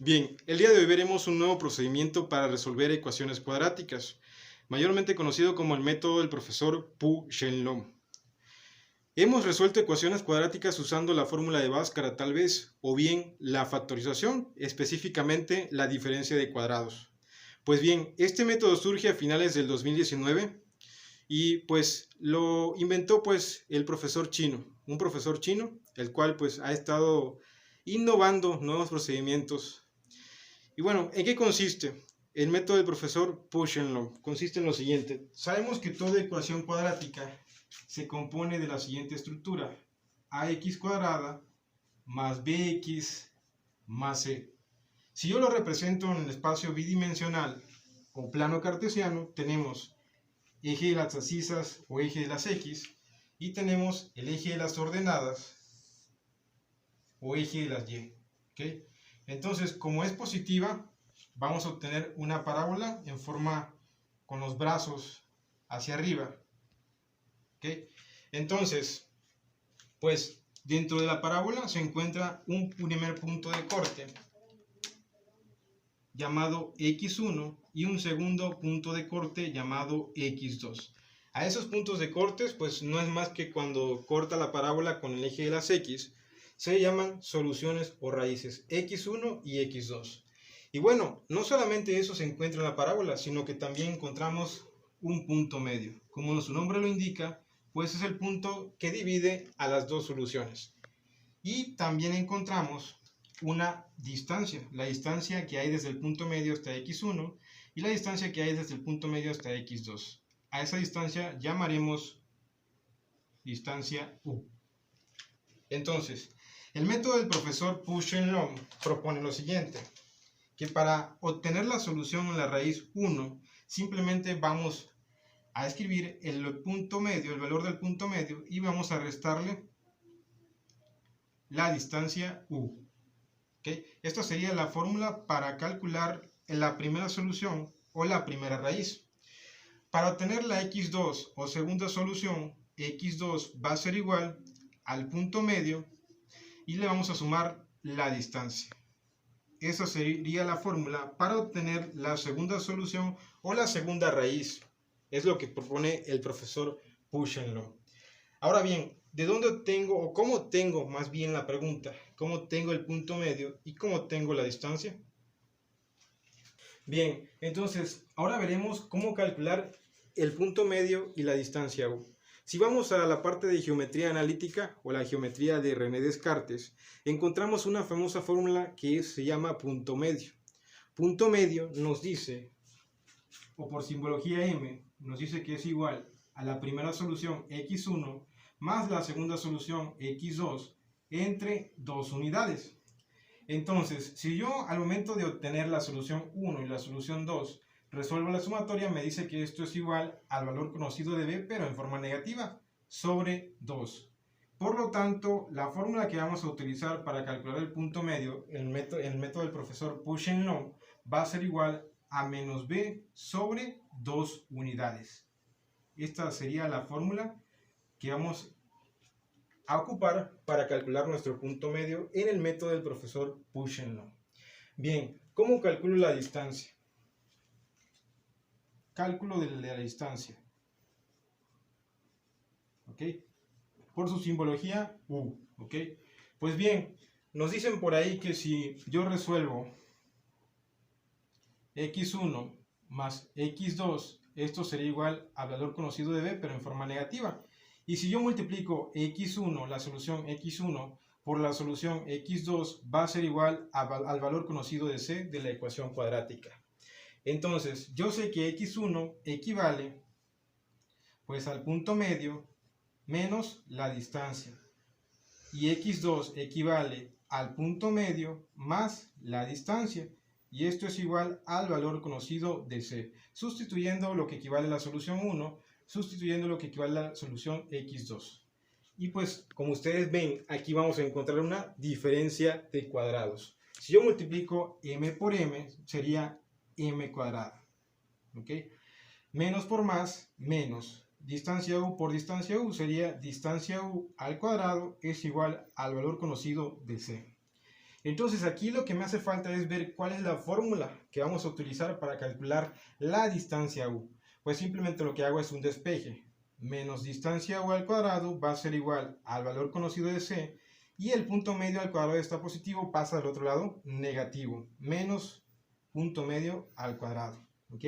Bien, el día de hoy veremos un nuevo procedimiento para resolver ecuaciones cuadráticas, mayormente conocido como el método del profesor Pu-Shenlong. Hemos resuelto ecuaciones cuadráticas usando la fórmula de Bhaskara tal vez, o bien la factorización, específicamente la diferencia de cuadrados. Pues bien, este método surge a finales del 2019 y pues lo inventó el profesor chino, un profesor chino, el cual ha estado innovando nuevos procedimientos. Y bueno, ¿en qué consiste? El método del profesor Pu-Shenlong consiste en lo siguiente. Sabemos que toda ecuación cuadrática se compone de la siguiente estructura: ax cuadrada más bx más c. Si yo lo represento en el espacio bidimensional o plano cartesiano, tenemos eje de las abscisas o eje de las x y tenemos el eje de las ordenadas o eje de las y. ¿Okay? Entonces, como es positiva, vamos a obtener una parábola en forma con los brazos hacia arriba. ¿Okay? Entonces, pues dentro de la parábola se encuentra un primer punto de corte llamado x1 y un segundo punto de corte llamado x2. A esos puntos de cortes, pues no es más que cuando corta la parábola con el eje de las x, se llaman soluciones o raíces x1 y x2. Y bueno, no solamente eso se encuentra en la parábola, sino que también encontramos un punto medio. Como su nombre lo indica, pues es el punto que divide a las dos soluciones. Y también encontramos una distancia, la distancia que hay desde el punto medio hasta x1 y la distancia que hay desde el punto medio hasta x2. A esa distancia llamaremos distancia u. Entonces, el método del profesor Pu-Shenlong propone lo siguiente, que para obtener la solución en la raíz 1, simplemente vamos a escribir el punto medio, el valor del punto medio, y vamos a restarle la distancia u. ¿Okay? Esta sería la fórmula para calcular la primera solución o la primera raíz. Para obtener la x2 o segunda solución, x2 va a ser igual al punto medio y le vamos a sumar la distancia. Esa sería la fórmula para obtener la segunda solución o la segunda raíz. Es lo que propone el profesor Pu-Shenlong. Ahora bien, ¿de dónde obtengo, o cómo tengo más bien la pregunta? ¿Cómo tengo el punto medio y cómo tengo la distancia? Bien, entonces, ahora veremos cómo calcular el punto medio y la distancia u. Si vamos a la parte de geometría analítica o la geometría de René Descartes, encontramos una famosa fórmula que se llama punto medio. Punto medio nos dice, o por simbología m, nos dice que es igual a la primera solución x1 más la segunda solución x2 entre dos unidades. Entonces, si yo al momento de obtener la solución 1 y la solución 2 resuelvo la sumatoria, me dice que esto es igual al valor conocido de b, pero en forma negativa, sobre 2. Por lo tanto, la fórmula que vamos a utilizar para calcular el punto medio, el método del profesor Pu-Shenlong, va a ser igual a menos b sobre 2 unidades. Esta sería la fórmula que vamos a ocupar para calcular nuestro punto medio en el método del profesor Pu-Shenlong. Bien, ¿cómo calculo la distancia? Cálculo de la distancia. ¿Ok? Por su simbología u. ¿Ok? Pues bien, nos dicen por ahí que si yo resuelvo x1 más x2, esto sería igual al valor conocido de b, pero en forma negativa. Y si yo multiplico x1, la solución x1, por la solución x2, va a ser igual al valor conocido de c de la ecuación cuadrática. Entonces, yo sé que x1 equivale pues al punto medio menos la distancia. Y x2 equivale al punto medio más la distancia. Y esto es igual al valor conocido de c. Sustituyendo lo que equivale a la solución 1, sustituyendo lo que equivale a la solución x2. Y pues, como ustedes ven, aquí vamos a encontrar una diferencia de cuadrados. Si yo multiplico m por m, sería m cuadrada. ¿Ok? Menos por más, menos. Distancia u por distancia u sería distancia u al cuadrado es igual al valor conocido de c. Entonces aquí lo que me hace falta es ver cuál es la fórmula que vamos a utilizar para calcular la distancia u. Pues simplemente lo que hago es un despeje. Menos distancia u al cuadrado va a ser igual al valor conocido de c, y el punto medio al cuadrado está positivo, pasa al otro lado negativo. Menos punto medio al cuadrado. ¿Ok?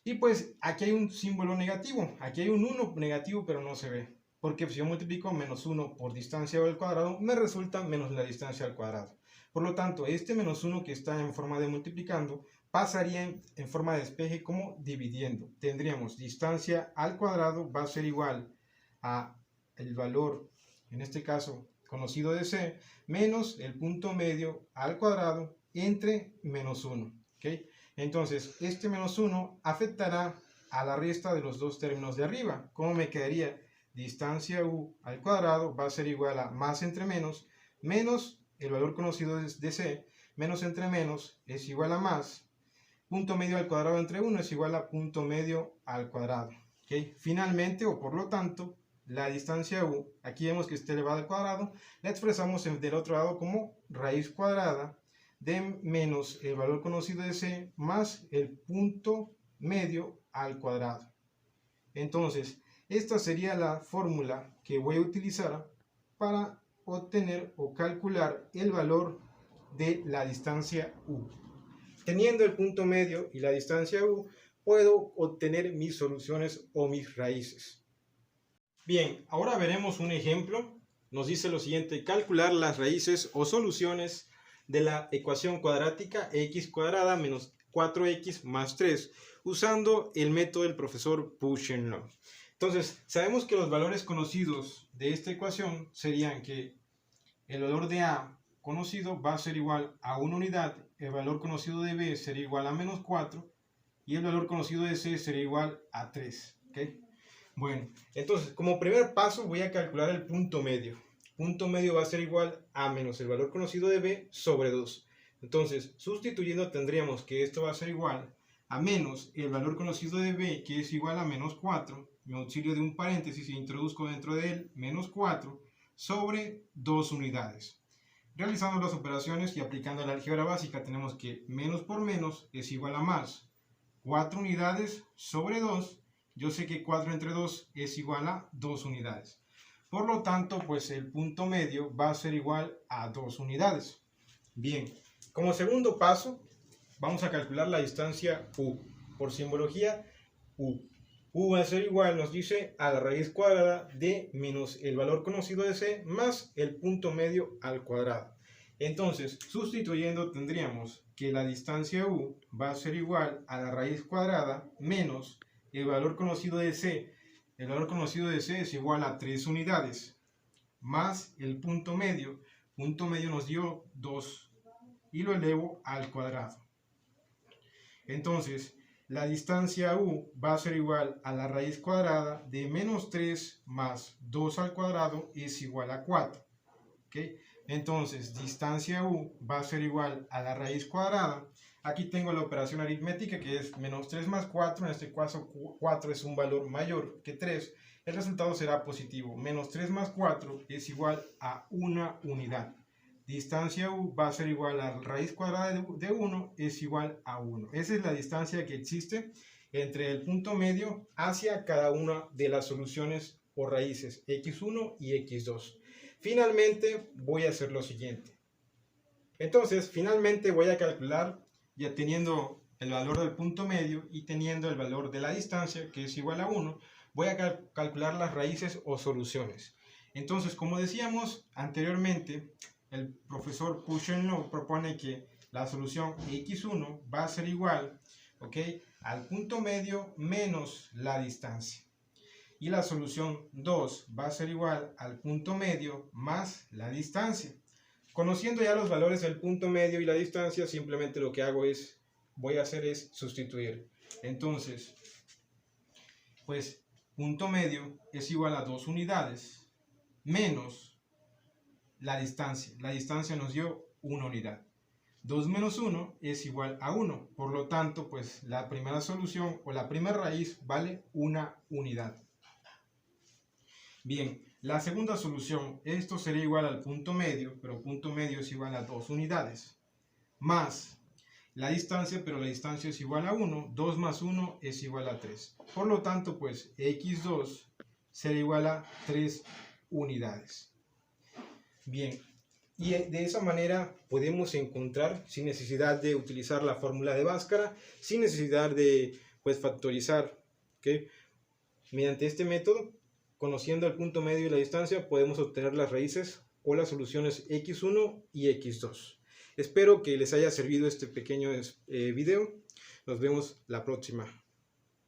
Y pues aquí hay un símbolo negativo. Aquí hay un 1 negativo, pero no se ve. Porque si yo multiplico menos 1 por distancia al cuadrado, me resulta menos la distancia al cuadrado. Por lo tanto, este menos 1 que está en forma de multiplicando, pasaría en forma de despeje como dividiendo. Tendríamos distancia al cuadrado va a ser igual a el valor, en este caso conocido de c, menos el punto medio al cuadrado entre menos 1. ¿Okay? Entonces, este menos 1 afectará a la resta de los dos términos de arriba. ¿Cómo me quedaría? Distancia u al cuadrado va a ser igual a más entre menos el valor conocido de c, menos entre menos es igual a más, punto medio al cuadrado entre 1 es igual a punto medio al cuadrado. ¿Okay? Finalmente, o por lo tanto, la distancia u, aquí vemos que está elevada al cuadrado, la expresamos del otro lado como raíz cuadrada de menos el valor conocido de c más el punto medio al cuadrado. Entonces, esta sería la fórmula que voy a utilizar para obtener o calcular el valor de la distancia u. Teniendo el punto medio y la distancia u, puedo obtener mis soluciones o mis raíces. Bien, ahora veremos un ejemplo. Nos dice lo siguiente: calcular las raíces o soluciones de la ecuación cuadrática x cuadrada menos 4x más 3, usando el método del profesor Pu-Shen-Loong. Entonces, sabemos que los valores conocidos de esta ecuación serían que el valor de a conocido va a ser igual a 1 unidad, el valor conocido de b sería igual a menos 4 y el valor conocido de c sería igual a 3. ¿Okay? Bueno, entonces como primer paso voy a calcular el punto medio. Punto medio va a ser igual a menos el valor conocido de b sobre 2. Entonces, sustituyendo tendríamos que esto va a ser igual a menos el valor conocido de b, que es igual a menos 4. Me auxilio de un paréntesis e introduzco dentro de él menos 4 sobre 2 unidades. Realizando las operaciones y aplicando la álgebra básica, tenemos que menos por menos es igual a más. 4 unidades sobre 2. Yo sé que 4 entre 2 es igual a 2 unidades. Por lo tanto, pues el punto medio va a ser igual a 2 unidades. Bien, como segundo paso, vamos a calcular la distancia u. Por simbología, u. U va a ser igual, nos dice, a la raíz cuadrada de menos el valor conocido de c más el punto medio al cuadrado. Entonces, sustituyendo tendríamos que la distancia u va a ser igual a la raíz cuadrada menos el valor conocido de c. El valor conocido de c es igual a 3 unidades más el punto medio. Punto medio nos dio 2 y lo elevo al cuadrado. Entonces, la distancia u va a ser igual a la raíz cuadrada de menos 3 más 2 al cuadrado es igual a 4. ¿Okay? Entonces, distancia u va a ser igual a la raíz cuadrada. Aquí tengo la operación aritmética que es menos 3 más 4. En este caso, 4 es un valor mayor que 3. El resultado será positivo. Menos 3 más 4 es igual a 1 unidad. Distancia u va a ser igual a la raíz cuadrada de 1 es igual a 1. Esa es la distancia que existe entre el punto medio hacia cada una de las soluciones o raíces x1 y x2. Finalmente voy a hacer lo siguiente. Entonces, finalmente voy a calcular, ya teniendo el valor del punto medio y teniendo el valor de la distancia, que es igual a 1, voy a calcular las raíces o soluciones. Entonces, como decíamos anteriormente, el profesor Pu-Shen-Loong propone que la solución x1 va a ser igual, ¿okay?, al punto medio menos la distancia. Y la solución 2 va a ser igual al punto medio más la distancia. Conociendo ya los valores del punto medio y la distancia, simplemente lo que voy a hacer es sustituir. Entonces, pues punto medio es igual a 2 unidades menos la distancia. La distancia nos dio 1 unidad. 2 menos 1 es igual a 1. Por lo tanto, pues la primera solución o la primera raíz vale 1 unidad. Bien, La segunda solución, esto sería igual al punto medio, pero punto medio es igual a 2 unidades, más la distancia, pero la distancia es igual a 1, 2 más 1 es igual a 3. Por lo tanto, pues x2 será igual a 3 unidades. Bien, y de esa manera podemos encontrar, sin necesidad de utilizar la fórmula de Bhaskara, sin necesidad de pues factorizar, ¿okay? Mediante este método, conociendo el punto medio y la distancia, podemos obtener las raíces o las soluciones x1 y x2. Espero que les haya servido este pequeño video. Nos vemos la próxima.